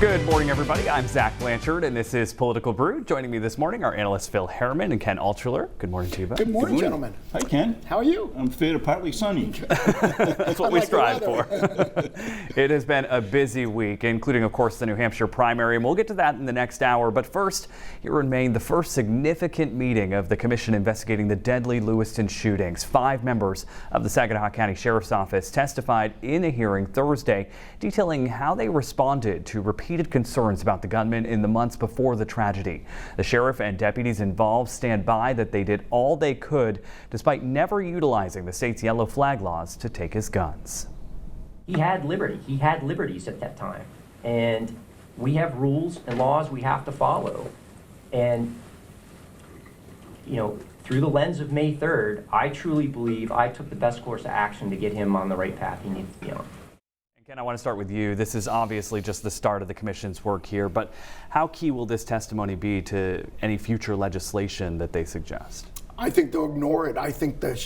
Good morning, everybody. I'm Zach Blanchard, and this is Political Brew. Joining me this morning are analysts Phil Harriman and Ken Altshuler. Good morning to you both. Good morning, gentlemen. Hi, Ken. How are you? I'm fair to partly sunny. That's what we strive for. It has been a busy week, including, of course, the New Hampshire primary, and we'll get to that in the next hour. But first, here in Maine, the first significant meeting of the commission investigating the deadly Lewiston shootings. 5 members of the Saginaw County Sheriff's Office testified in a hearing Thursday, detailing how they responded to repeated concerns about the gunman in the months before the tragedy. The sheriff and deputies involved stand by that they did all they could, despite never utilizing the state's yellow flag laws to take his guns. He had liberty. He had liberties at that time. And we have rules and laws we have to follow. And, you know, through the lens of May 3rd, I truly believe I took the best course of action to get him on the right path he needs to be on. Ken, I want to start with you. This is obviously just the start of the commission's work here, but how key will this testimony be to any future legislation that they suggest? I think they'll ignore it. I think the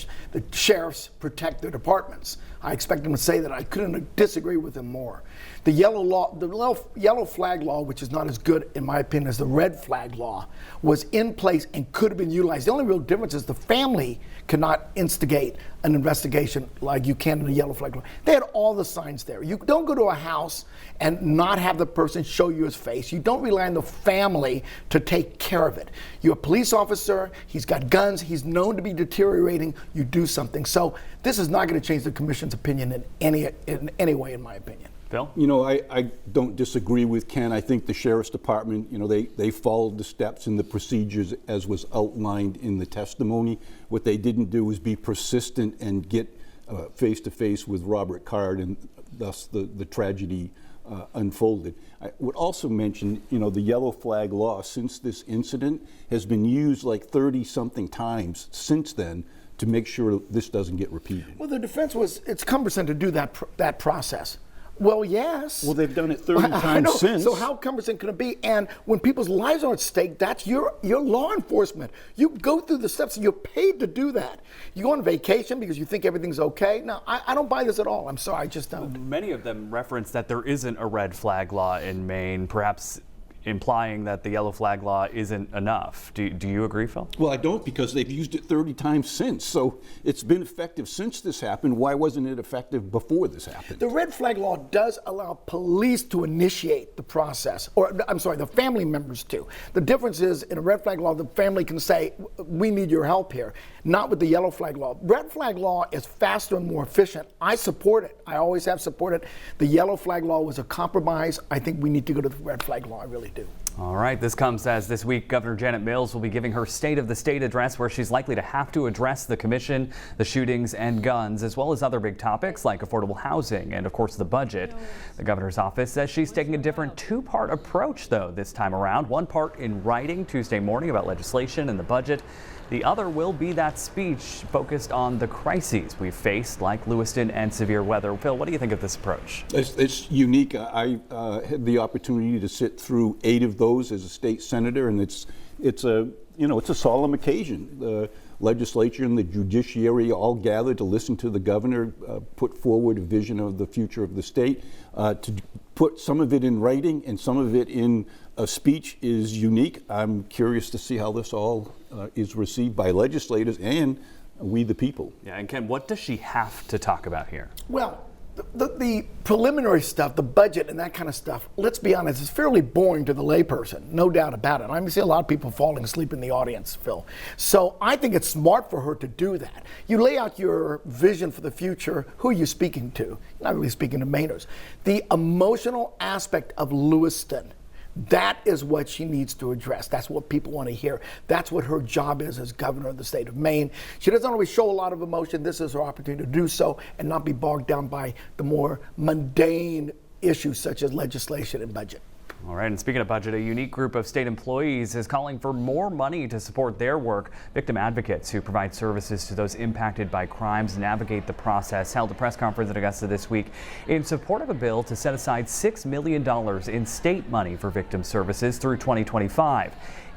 sheriffs protect their departments. I expect them to say that. I couldn't disagree with them more. The yellow flag law, which is not as good in my opinion as the red flag law, was in place and could have been utilized. The only real difference is the family cannot instigate an investigation like you can in the yellow flag law. They had all the signs there. You don't go to a house and not have the person show you his face. You don't rely on the family to take care of it. You're a police officer, he's got guns, he's known to be deteriorating, you do something. So this is not going to change the commission's opinion in any way, in my opinion. Phil? You know, I don't disagree with Ken. I think the Sheriff's Department, you know, they followed the steps and the procedures as was outlined in the testimony. What they didn't do was be persistent and get face to face with Robert Card, and thus the tragedy unfolded. I would also mention, you know, the yellow flag law since this incident has been used like 30-something times since then to make sure this doesn't get repeated. Well, the defense was it's cumbersome to do that process. Well, yes. Well, they've done it 30 times since. So how cumbersome can it be? And when people's lives are at stake, that's your law enforcement. You go through the steps and you're paid to do that. You go on vacation because you think everything's okay. No, I don't buy this at all. I'm sorry, I just don't. Many of them reference that there isn't a red flag law in Maine, perhaps implying that the yellow flag law isn't enough. Do you agree, Phil? Well, I don't, because they've used it 30 times since. So it's been effective since this happened. Why wasn't it effective before this happened? The red flag law does allow police to initiate the process, or I'm sorry, the family members to. The difference is in a red flag law, the family can say, we need your help here. Not with the yellow flag law. Red flag law is faster and more efficient. I support it. I always have supported. The yellow flag law was a compromise. I think we need to go to the red flag law. I really do. All right, this comes as this week Governor Janet Mills will be giving her State of the State address, where she's likely to have to address the commission, the shootings and guns, as well as other big topics like affordable housing and, of course, the budget. The governor's office says she's taking a different 2-part approach, though, this time around. One part in writing Tuesday morning about legislation and the budget. The other will be that speech focused on the crises we've faced, like Lewiston and severe weather. Phil, what do you think of this approach? It's unique. I had the opportunity to sit through 8 of those as a state senator, and it's a solemn occasion. The legislature and the judiciary all gathered to listen to the governor put forward a vision of the future of the state. To put some of it in writing and some of it in a speech is unique. I'm curious to see how this all is received by legislators and we the people. Yeah, and Ken, what does she have to talk about here? Well, the preliminary stuff, the budget and that kind of stuff, let's be honest, it's fairly boring to the layperson, no doubt about it. I see a lot of people falling asleep in the audience, Phil. So I think it's smart for her to do that. You lay out your vision for the future, who are you speaking to? You're not really speaking to Mainers. The emotional aspect of Lewiston, that is what she needs to address. That's what people want to hear. That's what her job is as governor of the state of Maine. She doesn't always show a lot of emotion. This is her opportunity to do so and not be bogged down by the more mundane issues such as legislation and budget. All right, and speaking of budget, a unique group of state employees is calling for more money to support their work. Victim advocates who provide services to those impacted by crimes navigate the process held a press conference in Augusta this week in support of a bill to set aside $6 million in state money for victim services through 2025.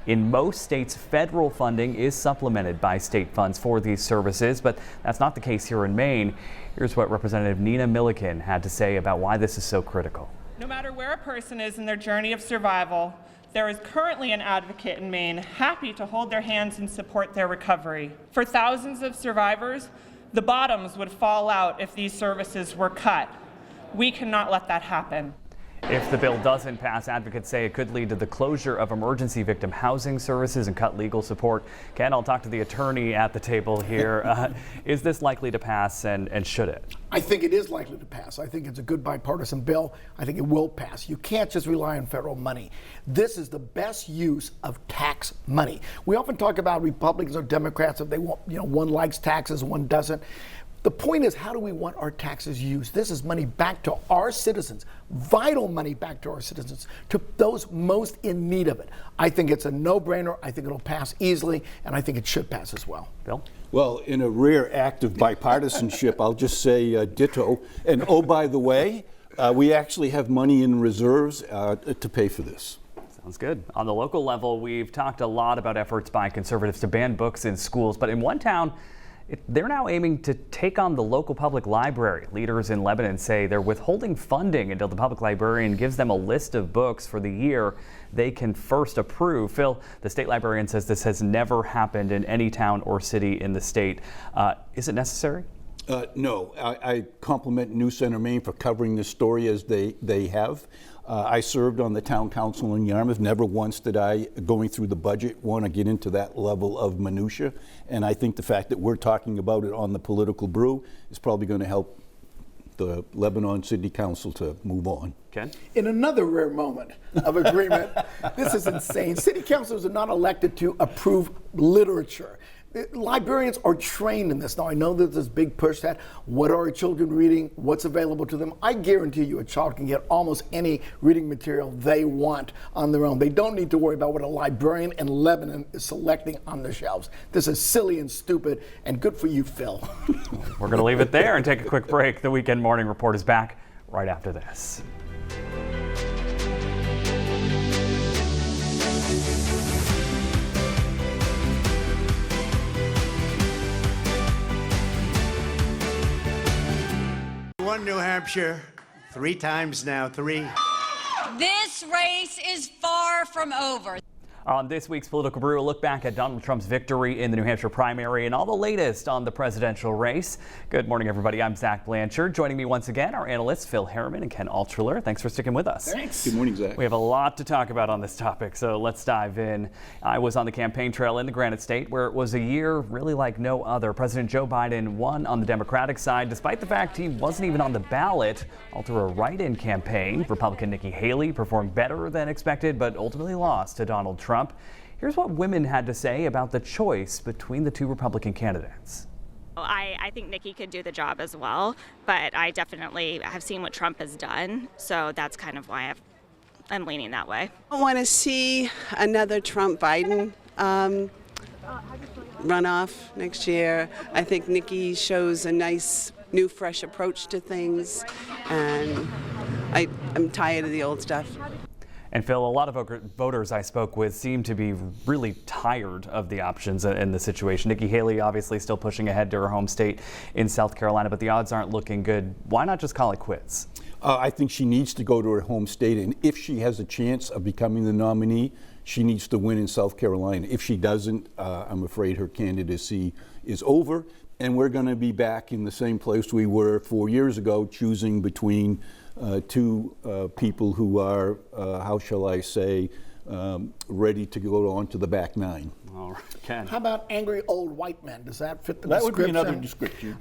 In most states, federal funding is supplemented by state funds for these services, but that's not the case here in Maine. Here's what Representative Nina Milliken had to say about why this is so critical. No matter where a person is in their journey of survival, there is currently an advocate in Maine happy to hold their hands and support their recovery. For thousands of survivors, the bottoms would fall out if these services were cut. We cannot let that happen. If the bill doesn't pass, advocates say it could lead to the closure of emergency victim housing services and cut legal support. Ken, I'll talk to the attorney at the table here. Is this likely to pass, and should it? I think it is likely to pass. I think it's a good bipartisan bill. I think it will pass. You can't just rely on federal money. This is the best use of tax money. We often talk about Republicans or Democrats, if they want, one likes taxes, one doesn't. The point is, how do we want our taxes used? This is money back to our citizens, vital money back to our citizens, to those most in need of it. I think it's a no-brainer. I think it'll pass easily, and I think it should pass as well. Bill? Well, in a rare act of bipartisanship, I'll just say ditto. And oh, by the way, we actually have money in reserves to pay for this. Sounds good. On the local level, we've talked a lot about efforts by conservatives to ban books in schools, but in one town, they're now aiming to take on the local public library. Leaders in Lebanon say they're withholding funding until the public librarian gives them a list of books for the year they can first approve. Phil, the state librarian says this has never happened in any town or city in the state. Is it necessary? No. I compliment CENTER Maine for covering this story as they have. I served on the town council in Yarmouth. Never once did I, going through the budget, want to get into that level of minutia. And I think the fact that we're talking about it on the political brew is probably going to help the Lebanon City Council to move on. Ken? In another rare moment of agreement, this is insane. City councilors are not elected to approve literature. Librarians are trained in this. Now, I know that there's this big push that what are our children reading, what's available to them. I guarantee you a child can get almost any reading material they want on their own. They don't need to worry about what a librarian in Lebanon is selecting on the shelves. This is silly and stupid, and good for you, Phil. We're going to leave it there and take a quick break. The Weekend Morning Report is back right after this. Won New Hampshire 3 times now, 3. This race is far from over. On this week's Political Brew, we'll look back at Donald Trump's victory in the New Hampshire primary and all the latest on the presidential race. Good morning, everybody. I'm Zach Blanchard. Joining me once again, our analysts Phil Harriman and Ken Altshuler. Thanks for sticking with us. Thanks. Good morning, Zach. We have a lot to talk about on this topic, so let's dive in. I was on the campaign trail in the Granite State, where it was a year really like no other. President Joe Biden won on the Democratic side, despite the fact he wasn't even on the ballot. All through a write-in campaign, Republican Nikki Haley performed better than expected, but ultimately lost to Donald Trump. Here's what women had to say about the choice between the two Republican candidates. I think Nikki could do the job as well, but I definitely have seen what Trump has done, so that's kind of why I'm leaning that way. I want to see another Trump-Biden runoff next year. I think Nikki shows a nice, new, fresh approach to things, and I'm tired of the old stuff. And Phil, a lot of voters I spoke with seem to be really tired of the options in the situation. Nikki Haley obviously still pushing ahead to her home state in South Carolina, but the odds aren't looking good. Why not just call it quits? I think she needs to go to her home state, and if she has a chance of becoming the nominee, she needs to win in South Carolina. If she doesn't, I'm afraid her candidacy is over, and we're going to be back in the same place we were 4 years ago, choosing between two people who are, how shall I say, ready to go on to the back nine. All right, Ken. How about angry old white men? Does that fit the That description? would be another description.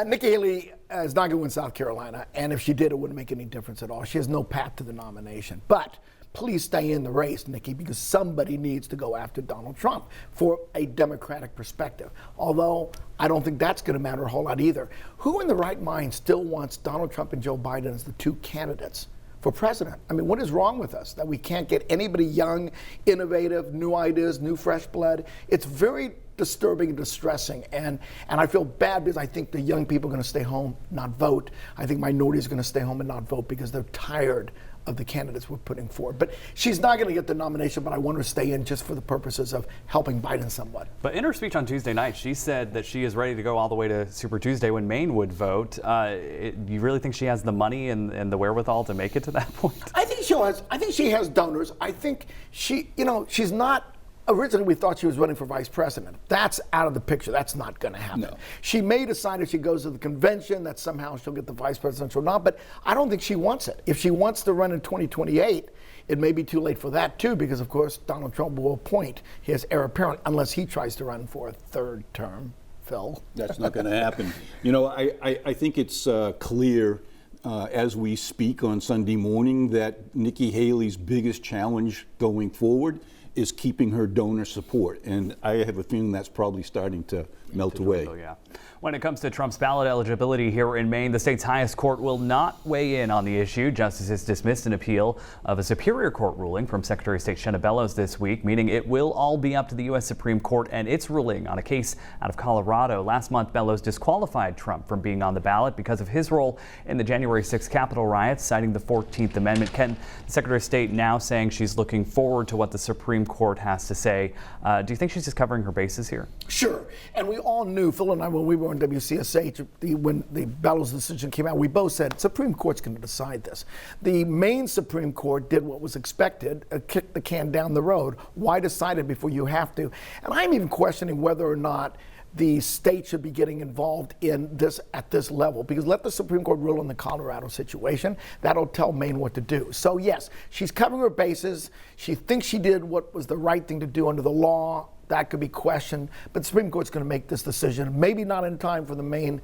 Nikki Haley is not going to win South Carolina, and if she did, it wouldn't make any difference at all. She has no path to the nomination. But please stay in the race, Nikki, because somebody needs to go after Donald Trump for a Democratic perspective. Although I don't think that's going to matter a whole lot either. Who in the right mind still wants Donald Trump and Joe Biden as the two candidates for president? I mean, what is wrong with us that we can't get anybody young, innovative, new ideas, new fresh blood? It's very disturbing and distressing, and I feel bad because I think the young people are going to stay home, not vote. I think minorities are going to stay home and not vote because they're tired of the candidates we're putting forward. But she's not going to get the nomination, but I want her to stay in just for the purposes of helping Biden somewhat. But in her speech on Tuesday night, she said that she is ready to go all the way to Super Tuesday when Maine would vote. You really think she has the money and the wherewithal to make it to that point? I think she has donors. I think she's not. Originally, we thought she was running for vice president. That's out of the picture. That's not going to happen. No. She may decide if she goes to the convention that somehow she'll get the vice presidential nod, but I don't think she wants it. If she wants to run in 2028, it may be too late for that too, because of course Donald Trump will appoint his heir apparent unless he tries to run for a third term. Phil, that's not going to happen. I think it's clear as we speak on Sunday morning that Nikki Haley's biggest challenge going forward is keeping her donor support, and I have a feeling that's probably starting to melt away. Yeah. When it comes to Trump's ballot eligibility here in Maine, the state's highest court will not weigh in on the issue. Justices dismissed an appeal of a Superior Court ruling from Secretary of State Shenna Bellows this week, meaning it will all be up to the U.S. Supreme Court and its ruling on a case out of Colorado. Last month, Bellows disqualified Trump from being on the ballot because of his role in the January 6th Capitol riots, citing the 14th Amendment. Ken, the Secretary of State now saying she's looking forward to what the Supreme Court has to say. Do you think she's just covering her bases here? Sure. And we all knew, Phil and I, when we were on WCSH, when the Bellows decision came out, we both said, Supreme Court's going to decide this. The Maine Supreme Court did what was expected, kicked the can down the road. Why decide it before you have to? And I'm even questioning whether or not the state should be getting involved in this at this level, because let the Supreme Court rule on the Colorado situation. That'll tell Maine what to do. So yes, she's covering her bases. She thinks she did what was the right thing to do under the law. That could be questioned, but the Supreme Court's going to make this decision. Maybe not in time for the Maine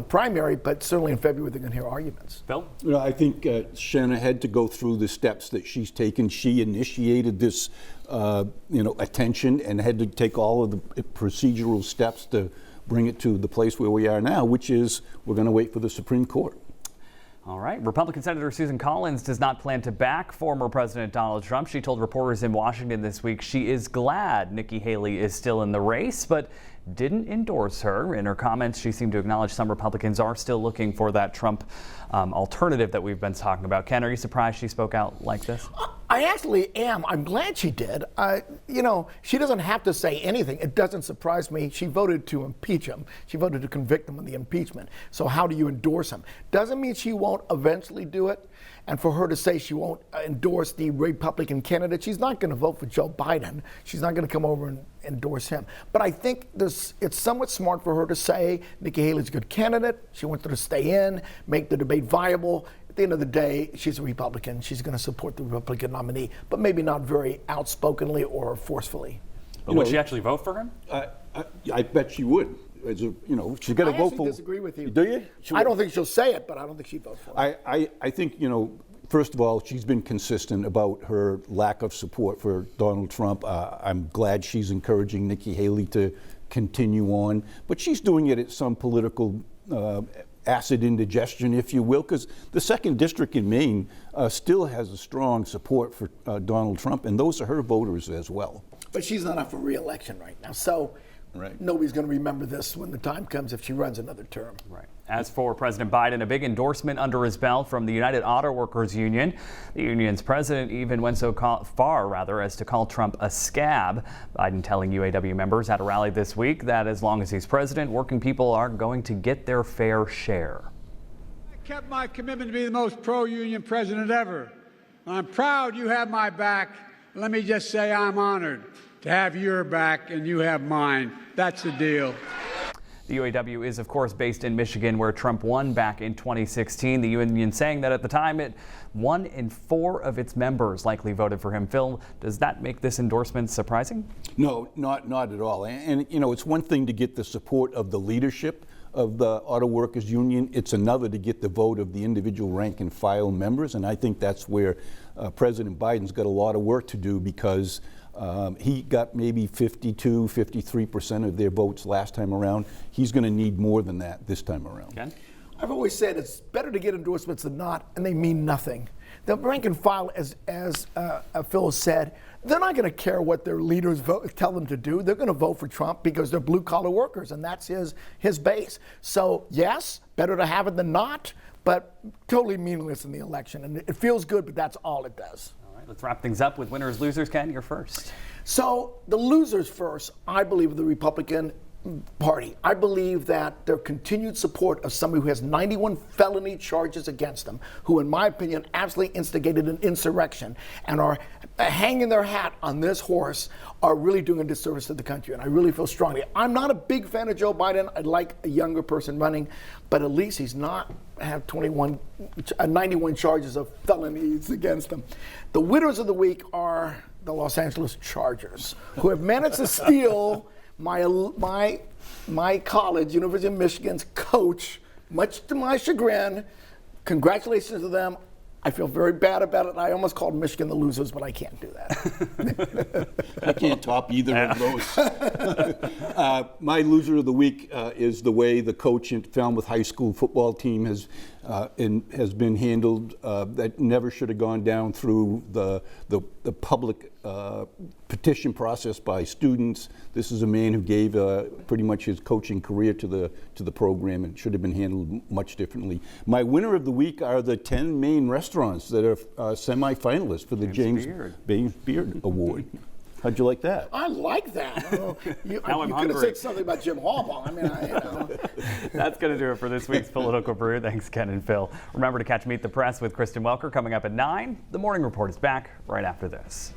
primary, but certainly in February they're going to hear arguments. Bill? I think Shenna had to go through the steps that she's taken. She initiated this, attention and had to take all of the procedural steps to bring it to the place where we are now, which is we're going to wait for the Supreme Court. All right. Republican Senator Susan Collins does not plan to back former President Donald Trump. She told reporters in Washington this week she is glad Nikki Haley is still in the race, but didn't endorse her. In her comments, she seemed to acknowledge some Republicans are still looking for that Trump alternative that we've been talking about. Ken, are you surprised she spoke out like this? I actually am. I'm glad she did. She doesn't have to say anything. It doesn't surprise me. She voted to impeach him. She voted to convict him of the impeachment. So how do you endorse him? Doesn't mean she won't eventually do it. And for her to say she won't endorse the Republican candidate, she's not going to vote for Joe Biden. She's not going to come over and endorse him. But I think it's somewhat smart for her to say Nikki Haley's a good candidate. She wants her to stay in, make the debate viable. At the end of the day, she's a Republican. She's going to support the Republican nominee, but maybe not very outspokenly or forcefully. But would she actually vote for him? I bet she would. She's got to vote for. I disagree with you. Do you? I don't think she'll say it, but I don't think she'd vote for it. I think, first of all, she's been consistent about her lack of support for Donald Trump. I'm glad she's encouraging Nikki Haley to continue on, but she's doing it at some political acid indigestion, if you will, because the 2nd District in Maine still has a strong support for Donald Trump, and those are her voters as well. But she's not up for re-election right now, so nobody's going to remember this when the time comes if she runs another term. Right. As for President Biden, a big endorsement under his belt from the United Auto Workers Union. The union's president even went so far as to call Trump a scab. Biden telling UAW members at a rally this week that as long as he's president, working people are going to get their fair share. I kept my commitment to be the most pro-union president ever. I'm proud you have my back. Let me just say I'm honored to have your back and you have mine. That's the deal. The UAW is, of course, based in Michigan, where Trump won back in 2016. The union saying that at the time, 1 in 4 of its members likely voted for him. Phil, does that make this endorsement surprising? No, not at all. And it's one thing to get the support of the leadership of the Auto Workers Union. It's another to get the vote of the individual rank and file members. And I think that's where President Biden's got a lot of work to do, because he got maybe 53% of their votes last time around. He's going to need more than that this time around. Ken? I've always said it's better to get endorsements than not, and they mean nothing. The rank and file, as Phil said, they're not going to care what their leaders tell them to do. They're going to vote for Trump because they're blue-collar workers, and that's his base. So, yes, better to have it than not, but totally meaningless in the election. And it feels good, but that's all it does. All right, let's wrap things up with winners, losers. Ken, you're first. So the losers first, I believe, are the Republican Party. I believe that their continued support of somebody who has 91 felony charges against them, who in my opinion absolutely instigated an insurrection and are hanging their hat on this horse, are really doing a disservice to the country. And I really feel strongly. I'm not a big fan of Joe Biden. I'd like a younger person running, but at least he's not have 91 charges of felonies against him. The winners of the week are the Los Angeles Chargers, who have managed to steal my college, University of Michigan's coach, much to my chagrin. Congratulations to them. I feel very bad about it. I almost called Michigan the losers, but I can't do that. I can't top either of those. My loser of the week is the way the coach at Falmouth High School football team has been handled. That never should have gone down through the public petition process by students. This is a man who gave pretty much his coaching career to the program, and should have been handled much differently. My winner of the week are the 10 Maine restaurants that are semi-finalists for the James Beard Award. How'd you like that? I like that. You I'm could have hungry. said something about Jim Harbaugh. I mean, That's going to do it for this week's Political Brew. Thanks, Ken and Phil. Remember to catch Meet the Press with Kristen Welker coming up at 9. The Morning Report is back right after this.